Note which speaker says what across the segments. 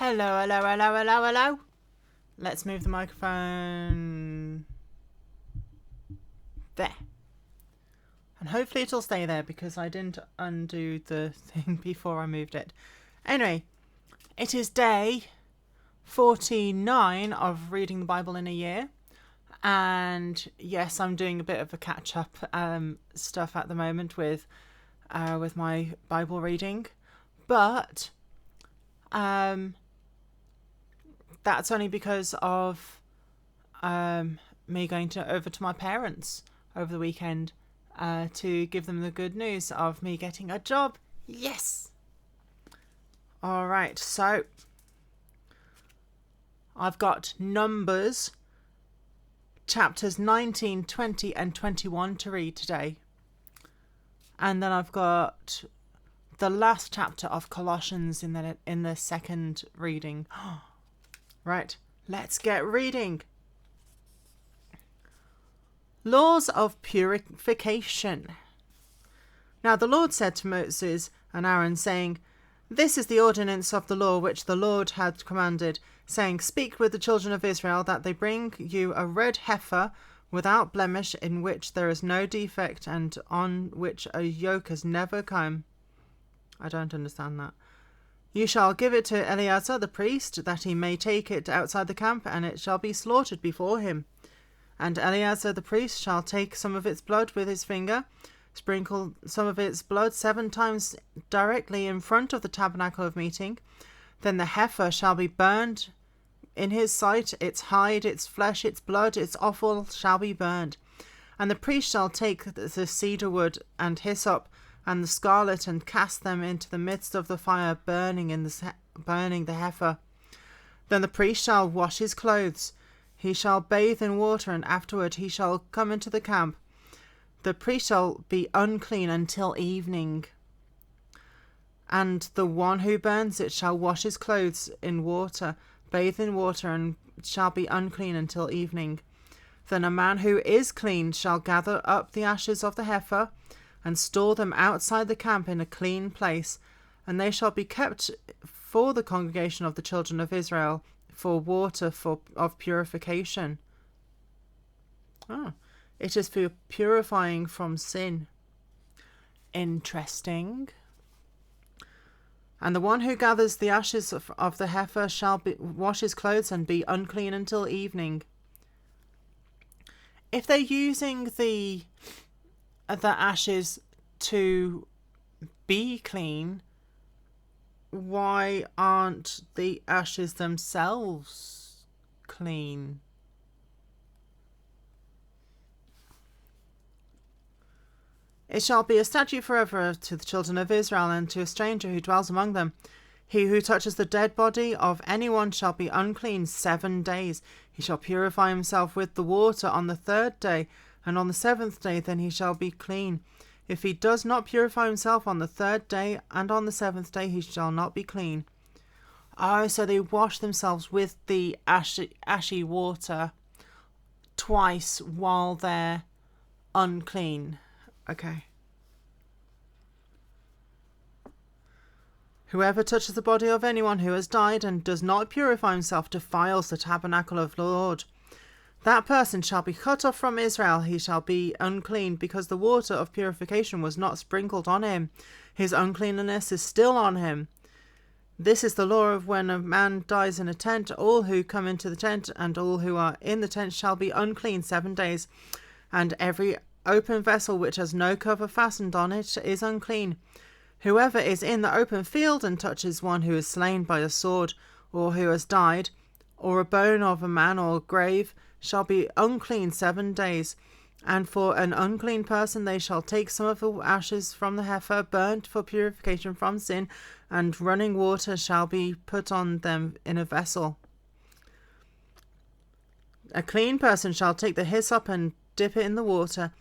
Speaker 1: Hello, hello, hello, hello, hello. Let's move the microphone there. And hopefully it'll stay there because I didn't undo the thing before I moved it. Anyway, it is day 49 of reading the Bible in a year. And yes, I'm doing a bit of a catch-up stuff at the moment with my Bible reading. But that's only because of me going over to my parents over the weekend to give them the good news of me getting a job. Yes! All right, so I've got Numbers chapters 19, 20 and 21 to read today. And then I've got the last chapter of Colossians in the second reading. Right, let's get reading. Laws of purification. Now the Lord said to Moses and Aaron, saying, This is the ordinance of the law which the Lord had commanded, saying, Speak with the children of Israel, that they bring you a red heifer without blemish, in which there is no defect, and on which a yoke has never come. I don't understand that. You shall give it to Eleazar the priest, that he may take it outside the camp, and it shall be slaughtered before him. And Eleazar the priest shall take some of its blood with his finger, sprinkle some of its blood 7 times directly in front of the tabernacle of meeting. Then the heifer shall be burned in his sight, its hide, its flesh, its blood, its offal shall be burned. And the priest shall take the cedar wood and hyssop and the scarlet, and cast them into the midst of the fire, burning the heifer. Then the priest shall wash his clothes. He shall bathe in water, and afterward he shall come into the camp. The priest shall be unclean until evening. And the one who burns it shall wash his clothes in water, bathe in water, and shall be unclean until evening. Then a man who is clean shall gather up the ashes of the heifer, and store them outside the camp in a clean place, and they shall be kept for the congregation of the children of Israel, for water of purification. It is for purifying from sin. Interesting. And the one who gathers the ashes of the heifer shall wash his clothes and be unclean until evening. If they're using the ashes to be clean, why aren't the ashes themselves clean? It shall be a statute forever to the children of Israel, and to a stranger who dwells among them. He who touches the dead body of anyone shall be unclean 7 days. He shall purify himself with the water on the 3rd day, and on the 7th day then he shall be clean. If he does not purify himself on the 3rd day and on the 7th day, he shall not be clean. Oh, so they wash themselves with the ashy water twice while they're unclean. Okay. Whoever touches the body of anyone who has died and does not purify himself defiles the tabernacle of the Lord. That person shall be cut off from Israel. He shall be unclean, because the water of purification was not sprinkled on him. His uncleanness is still on him. This is the law of when a man dies in a tent. All who come into the tent and all who are in the tent shall be unclean 7 days. And every open vessel which has no cover fastened on it is unclean. Whoever is in the open field and touches one who is slain by a sword, or who has died, or a bone of a man or grave, shall be unclean 7 days. And for an unclean person they shall take some of the ashes from the heifer, burnt for purification from sin, and running water shall be put on them in a vessel. A clean person shall take the hyssop and dip it in the water,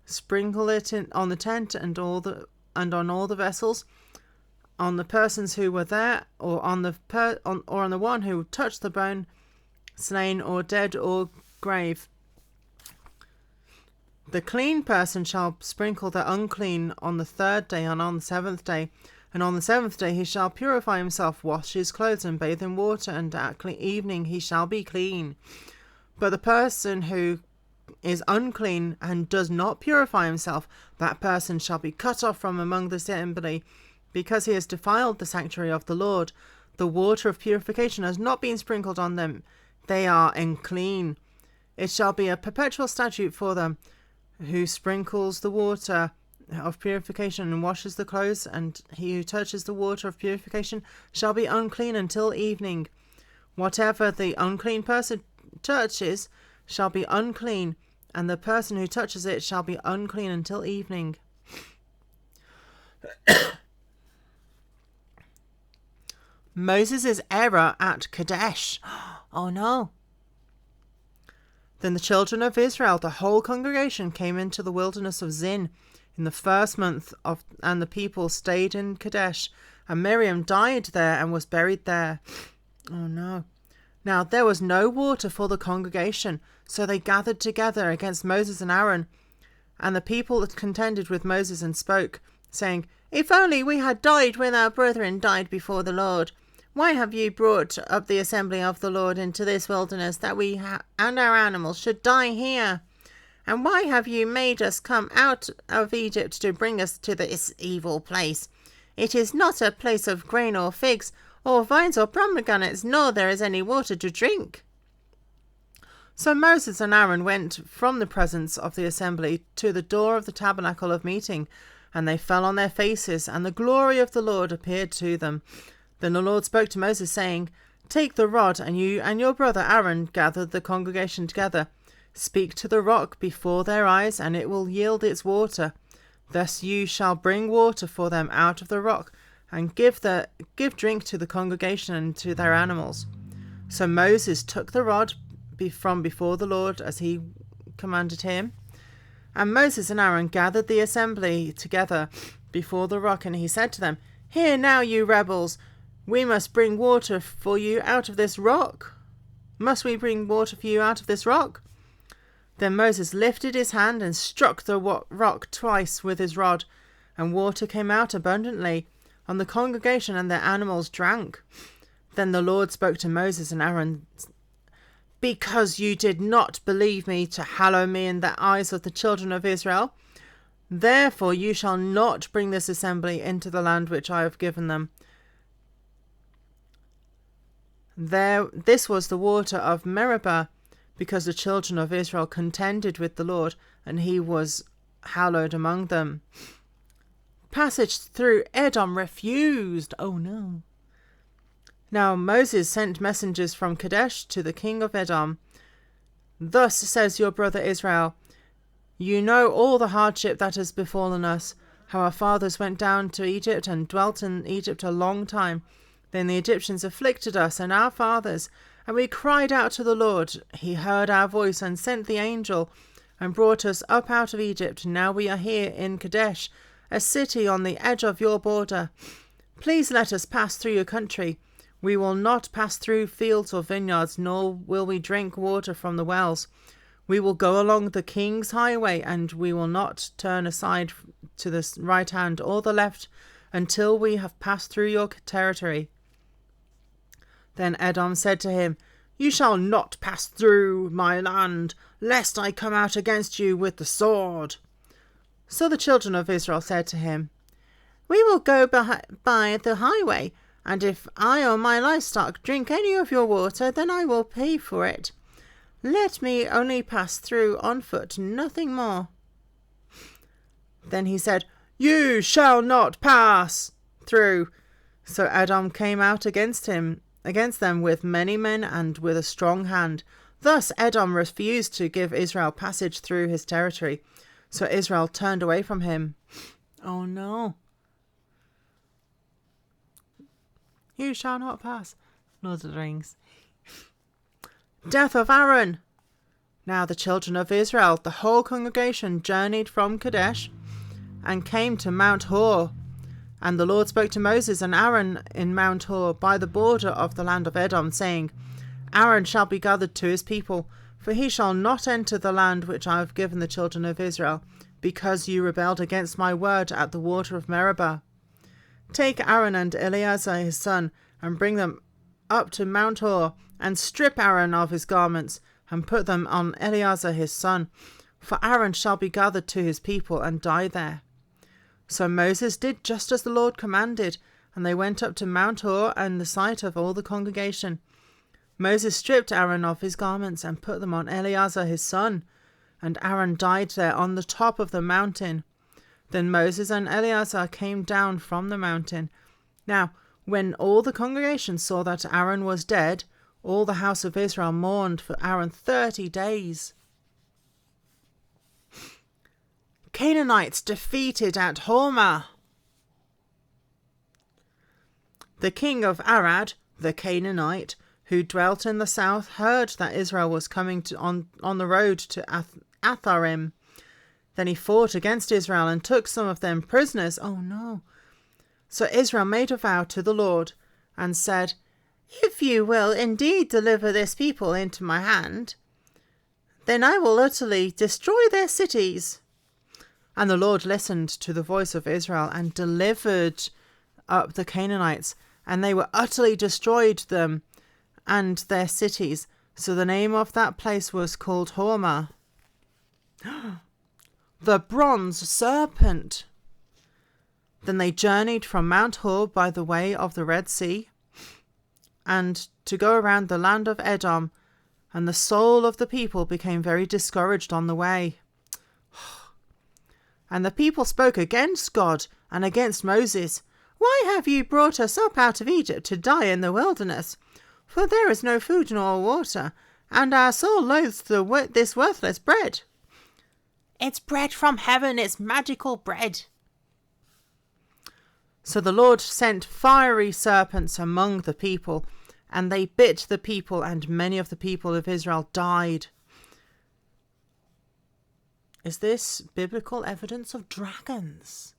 Speaker 1: sprinkle it on the tent and on all the vessels, on the persons who were there, or on the one who touched the bone, slain or dead or grave. The clean person shall sprinkle the unclean on the 3rd day and on the 7th day, And on the 7th day he shall purify himself, wash his clothes, and bathe in water, and at evening he shall be clean. But the person who is unclean and does not purify himself, that person shall be cut off from among the assembly, because he has defiled the sanctuary of the Lord. The water of purification has not been sprinkled on them. They are unclean. It shall be a perpetual statute for them, who sprinkles the water of purification and washes the clothes, and he who touches the water of purification shall be unclean until evening. Whatever the unclean person touches shall be unclean, and the person who touches it shall be unclean until evening. Moses' error at Kadesh. Oh no. Then the children of Israel, the whole congregation, came into the wilderness of Zin in the 1st month and the people stayed in Kadesh, and Miriam died there and was buried there. Oh no. Now there was no water for the congregation, so they gathered together against Moses and Aaron. And the people contended with Moses and spoke, saying, If only we had died when our brethren died before the Lord. Why have you brought up the assembly of the Lord into this wilderness, that we and our animals should die here? And why have you made us come out of Egypt to bring us to this evil place? It is not a place of grain or figs, or vines or pomegranates, nor there is any water to drink. So Moses and Aaron went from the presence of the assembly to the door of the tabernacle of meeting, and they fell on their faces, and the glory of the Lord appeared to them. Then the Lord spoke to Moses, saying, Take the rod, and you and your brother Aaron gather the congregation together. Speak to the rock before their eyes, and it will yield its water. Thus you shall bring water for them out of the rock, and give drink to the congregation and to their animals. So Moses took the rod from before the Lord, as he commanded him. And Moses and Aaron gathered the assembly together before the rock, and he said to them, Hear now, you rebels, we must bring water for you out of this rock. Must we bring water for you out of this rock? Then Moses lifted his hand and struck the rock twice with his rod, and water came out abundantly, and the congregation and their animals drank. Then the Lord spoke to Moses and Aaron, Because you did not believe me to hallow me in the eyes of the children of Israel, therefore you shall not bring this assembly into the land which I have given them. This was the water of Meribah, because the children of Israel contended with the Lord, and he was hallowed among them. Passage through Edom refused. Oh no. Now Moses sent messengers from Kadesh to the king of Edom. Thus says your brother Israel, You know all the hardship that has befallen us, how our fathers went down to Egypt and dwelt in Egypt a long time. Then the Egyptians afflicted us and our fathers, and we cried out to the Lord. He heard our voice and sent the angel, and brought us up out of Egypt. Now we are here in Kadesh, a city on the edge of your border. Please let us pass through your country. We will not pass through fields or vineyards, nor will we drink water from the wells. We will go along the king's highway, and we will not turn aside to the right hand or the left until we have passed through your territory. Then Edom said to him, You shall not pass through my land, lest I come out against you with the sword. So the children of Israel said to him, We will go by the highway, and if I or my livestock drink any of your water, then I will pay for it. Let me only pass through on foot, nothing more. Then he said, You shall not pass through. So Edom came out against them with many men and with a strong hand. Thus Edom refused to give Israel passage through his territory. So Israel turned away from him. Oh no. You shall not pass. Lord of the Rings. Death of Aaron. Now the children of Israel, the whole congregation, journeyed from Kadesh and came to Mount Hor. And the Lord spoke to Moses and Aaron in Mount Hor by the border of the land of Edom, saying, Aaron shall be gathered to his people, for he shall not enter the land which I have given the children of Israel, because you rebelled against my word at the water of Meribah. Take Aaron and Eleazar his son, and bring them up to Mount Hor, and strip Aaron of his garments, and put them on Eleazar his son. For Aaron shall be gathered to his people, and die there. So Moses did just as the Lord commanded, and they went up to Mount Hor in the sight of all the congregation. Moses stripped Aaron of his garments, and put them on Eleazar his son, and Aaron died there on the top of the mountain. Then Moses and Eleazar came down from the mountain. Now, when all the congregation saw that Aaron was dead, all the house of Israel mourned for Aaron 30 days. Canaanites defeated at Hormah. The king of Arad, the Canaanite, who dwelt in the south, heard that Israel was coming on the road to Atharim. Then he fought against Israel and took some of them prisoners. Oh no. So Israel made a vow to the Lord and said, "If you will indeed deliver this people into my hand, then I will utterly destroy their cities." And the Lord listened to the voice of Israel and delivered up the Canaanites, and they were utterly destroyed them and their cities. So the name of that place was called Hormah. The bronze serpent. Then they journeyed from Mount Hor by the way of the Red Sea, and to go around the land of Edom, and the soul of the people became very discouraged on the way. And the people spoke against God and against Moses. "Why have you brought us up out of Egypt to die in the wilderness? For there is no food nor water, and our soul loathes this worthless bread." "It's bread from heaven, it's magical bread." So the Lord sent fiery serpents among the people, and they bit the people, and many of the people of Israel died. Is this biblical evidence of dragons?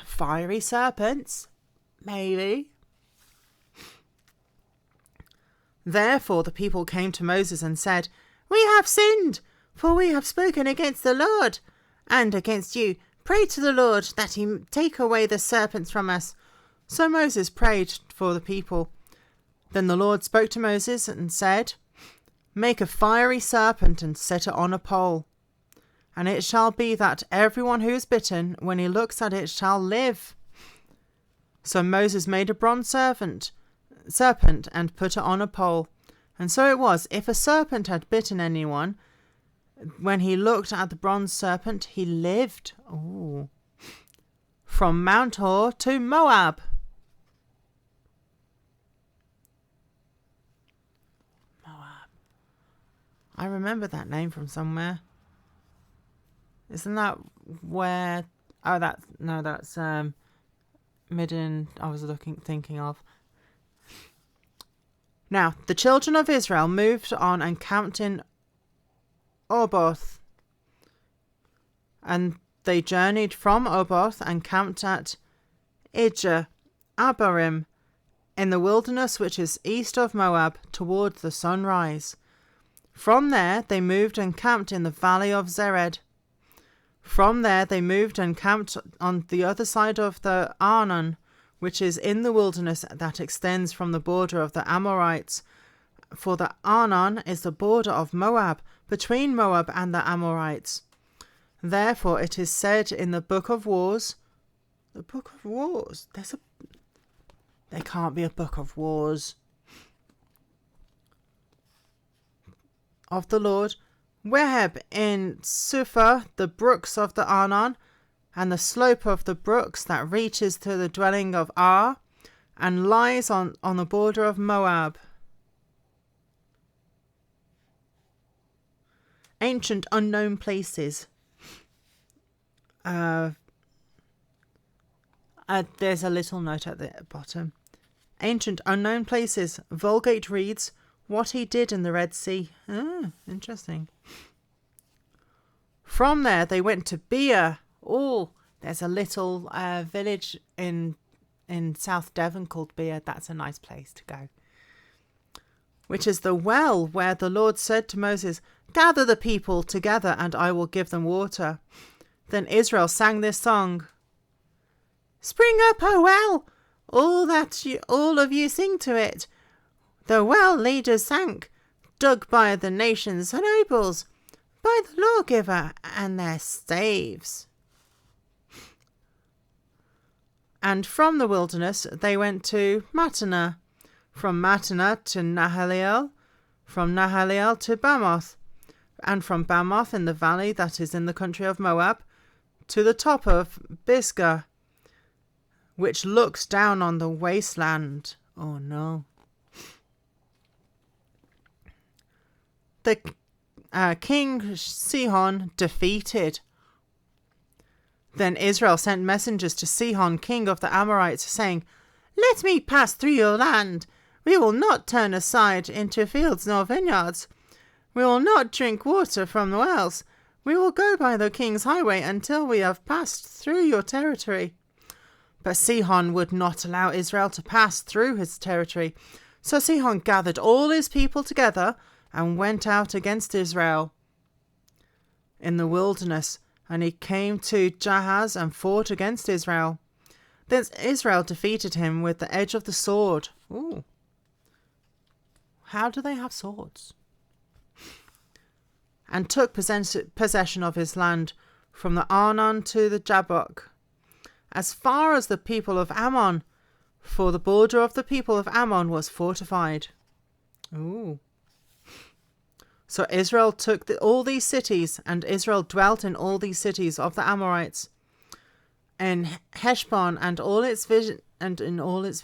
Speaker 1: Fiery serpents? Maybe. Therefore the people came to Moses and said, "We have sinned, for we have spoken against the Lord and against you. Pray to the Lord that he take away the serpents from us." So Moses prayed for the people. Then the Lord spoke to Moses and said, "Make a fiery serpent and set it on a pole. And it shall be that everyone who is bitten, when he looks at it, shall live." So Moses made a bronze serpent and put it on a pole. And so it was, if a serpent had bitten anyone, when he looked at the bronze serpent, he lived. Ooh. From Mount Hor to Moab. Moab. I remember that name from somewhere. Isn't that where? Oh, that's Midian. I was thinking of. Now the children of Israel moved on and camped in Oboth, and they journeyed from Oboth and camped at Abarim in the wilderness which is east of Moab toward the sunrise. From there they moved and camped in the valley of Zered. From there they moved and camped on the other side of the Arnon, which is in the wilderness that extends from the border of the Amorites. For the Arnon is the border of Moab, between Moab and the Amorites. Therefore it is said in the Book of Wars. The Book of Wars? There can't be a Book of Wars. Of the Lord. Weheb in Suphah, the brooks of the Arnon, and the slope of the brooks that reaches to the dwelling of Ar, and lies on the border of Moab. Ancient unknown places. There's a little note at the bottom. Ancient unknown places. Vulgate reads, what he did in the Red Sea. Interesting. From there they went to Beer. Oh, there's a little village in South Devon called Beer. That's a nice place to go. Which is the well where the Lord said to Moses, gather the people together and I will give them water. Then Israel sang this song. Spring up, O well! All of you sing to it. The well leaders sank, dug by the nation's nobles, by the lawgiver and their staves. And from the wilderness they went to Mattanah, from Mattanah to Nahaliel, from Nahaliel to Bamoth, and from Bamoth in the valley that is in the country of Moab, to the top of Pisgah, which looks down on the wasteland. Oh no. The King Sihon defeated. Then Israel sent messengers to Sihon, king of the Amorites, saying, Let me pass through your land. We will not turn aside into fields nor vineyards. We will not drink water from the wells. We will go by the king's highway until we have passed through your territory. But Sihon would not allow Israel to pass through his territory. So Sihon gathered all his people together and went out against Israel in the wilderness, and he came to Jahaz and fought against Israel. Then Israel defeated him with the edge of the sword. Ooh. How do they have swords? And took possession of his land from the Arnon to the Jabbok, as far as the people of Ammon, for the border of the people of Ammon was fortified. Ooh. So Israel took all these cities, and Israel dwelt in all these cities of the Amorites, in Heshbon and in all its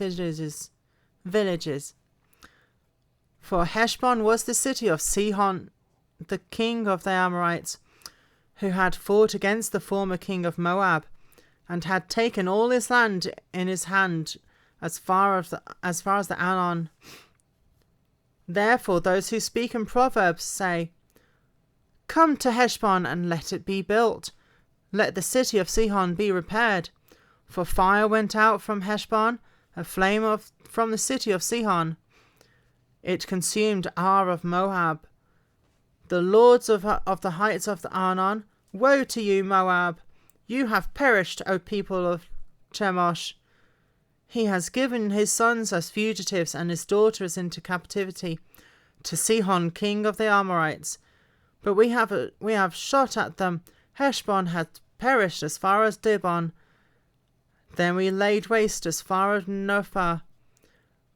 Speaker 1: villages. For Heshbon was the city of Sihon, the king of the Amorites, who had fought against the former king of Moab, and had taken all his land in his hand as far as the Arnon. Therefore those who speak in Proverbs say, Come to Heshbon and let it be built. Let the city of Sihon be repaired. For fire went out from Heshbon, a flame from the city of Sihon. It consumed Ar of Moab. The lords of the heights of the Arnon, woe to you, Moab! You have perished, O people of Chemosh. He has given his sons as fugitives and his daughters into captivity to Sihon, king of the Amorites. But we have shot at them. Heshbon had perished as far as Dibon. Then we laid waste as far as Nophah,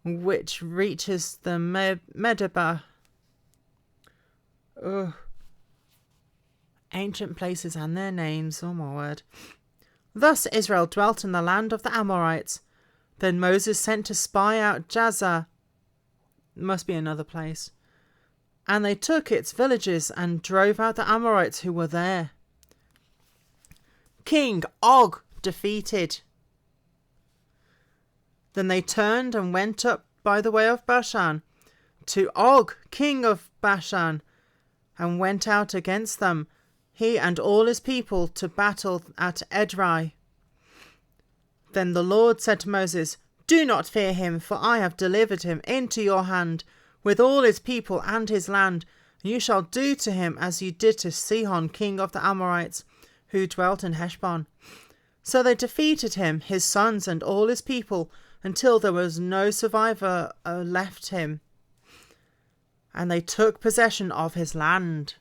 Speaker 1: which reaches the Medeba. Ugh. Ancient places and their names, oh my word. Thus Israel dwelt in the land of the Amorites. Then Moses sent to spy out Jazer, must be another place, and they took its villages and drove out the Amorites who were there. King Og defeated. Then they turned and went up by the way of Bashan to Og, king of Bashan, and went out against them, he and all his people, to battle at Edrei. Then the Lord said to Moses, Do not fear him, for I have delivered him into your hand, with all his people and his land. You shall do to him as you did to Sihon, king of the Amorites, who dwelt in Heshbon. So they defeated him, his sons and all his people, until there was no survivor left him. And they took possession of his land.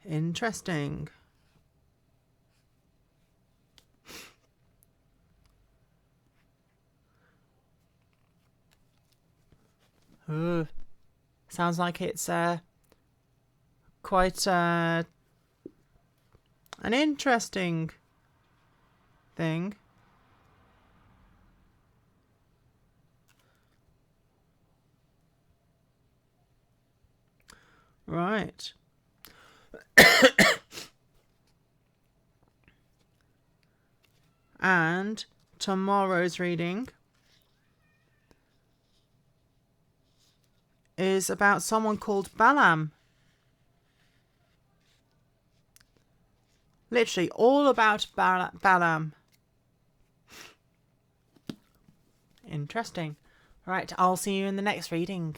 Speaker 1: Interesting. Ooh. Sounds like it's quite an interesting thing. Right. And tomorrow's reading is about someone called Balaam. Literally all about Balaam. Interesting. Right, I'll see you in the next reading.